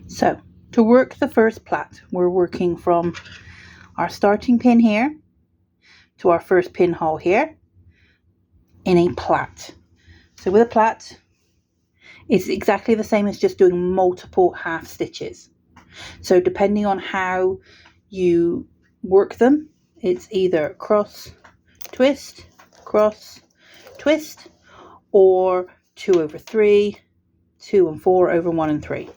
So to work the first plait, we're working from our starting pin here to our first pinhole here in a plait. So with a plait, it's exactly the same as just doing multiple half stitches. So depending on how you work them, it's either cross, twist, cross, twist, or 2 over 3, 2 and 4 over 1 and 3.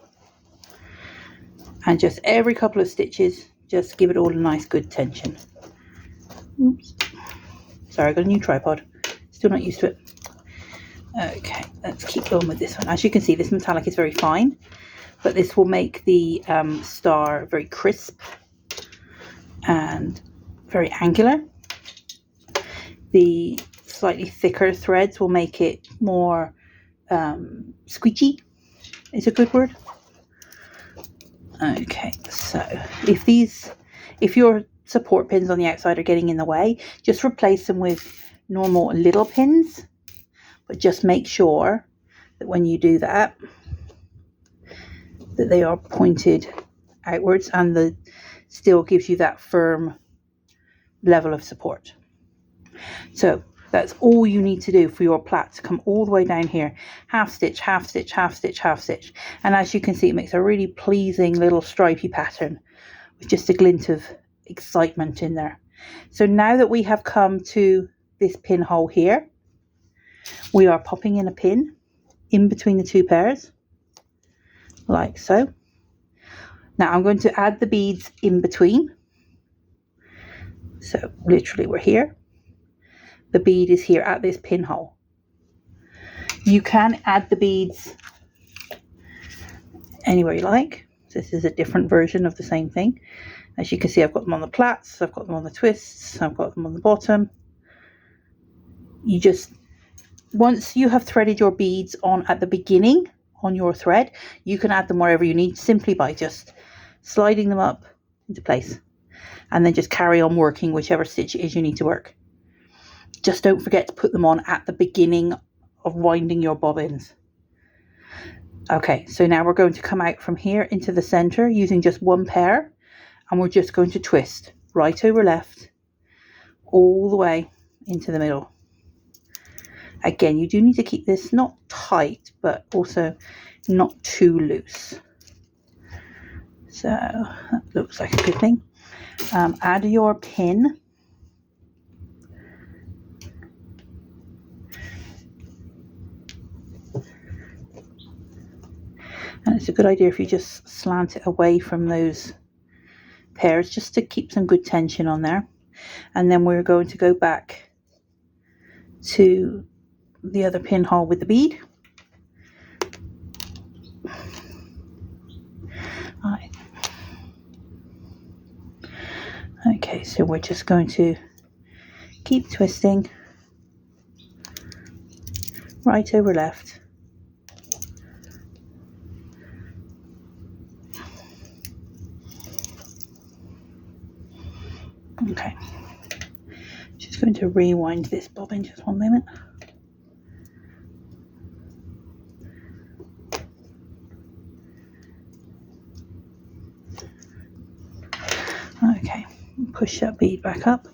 And just every couple of stitches, just give it all a nice good tension. Oops. Sorry, I got a new tripod. Still not used to it. Okay, let's keep going with this one. As you can see, this metallic is very fine, but this will make the star very crisp and very angular. The slightly thicker threads will make it more squeegee, is a good word. Okay, so if your support pins on the outside are getting in the way, just replace them with normal little pins, but just make sure that when you do that, that they are pointed outwards and the still gives you that firm level of support. So that's all you need to do for your plait to come all the way down here. Half stitch, half stitch, half stitch, half stitch. And as you can see, it makes a really pleasing little stripy pattern with just a glint of excitement in there. So now that we have come to this pinhole here, we are popping in a pin in between the two pairs, like so. Now I'm going to add the beads in between. So literally we're here. The bead is here at this pinhole. You can add the beads anywhere you like. This is a different version of the same thing. As you can see, I've got them on the plaits, I've got them on the twists, I've got them on the bottom. You just, once you have threaded your beads on at the beginning on your thread, you can add them wherever you need simply by just sliding them up into place and then just carry on working whichever stitch it is you need to work. Just don't forget to put them on at the beginning of winding your bobbins. Okay, so now we're going to come out from here into the center using just one pair, and we're just going to twist right over left all the way into the middle. Again, you do need to keep this not tight, but also not too loose. So that looks like a good thing. Add your pin. And it's a good idea if you just slant it away from those pairs just to keep some good tension on there. And then we're going to go back to the other pinhole with the bead. Right. Okay, so we're just going to keep twisting right over left. Okay, just going to rewind this bobbin just one moment. Okay, push that bead back up,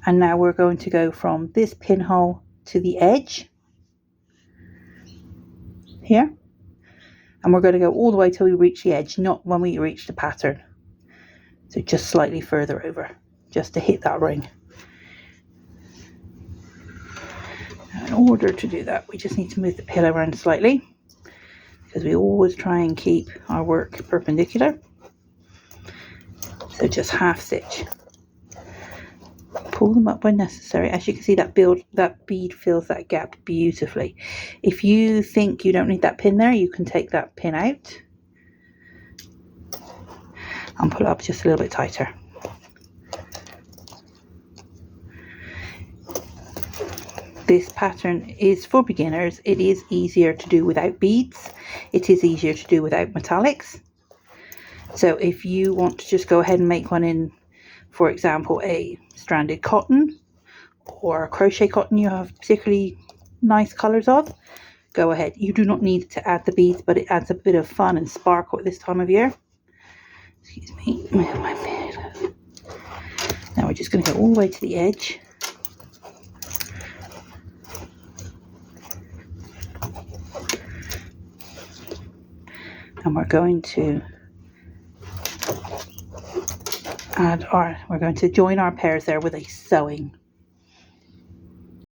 and now we're going to go from this pinhole to the edge here, and we're going to go all the way till we reach the edge, not when we reach the pattern. So just slightly further over, just to hit that ring. Now in order to do that, we just need to move the pillow around slightly, because we always try and keep our work perpendicular. So just half stitch. Pull them up when necessary. As you can see, that bead fills that gap beautifully. If you think you don't need that pin there, you can take that pin out and pull it up just a little bit tighter. This pattern is for beginners. It is easier to do without beads. It is easier to do without metallics. So if you want to just go ahead and make one in, for example, a stranded cotton or a crochet cotton you have particularly nice colors of, go ahead. You do not need to add the beads, but it adds a bit of fun and sparkle at this time of year. Excuse me, my bead. Now we're just going to go all the way to the edge. And we're going to we're going to join our pairs there with a sewing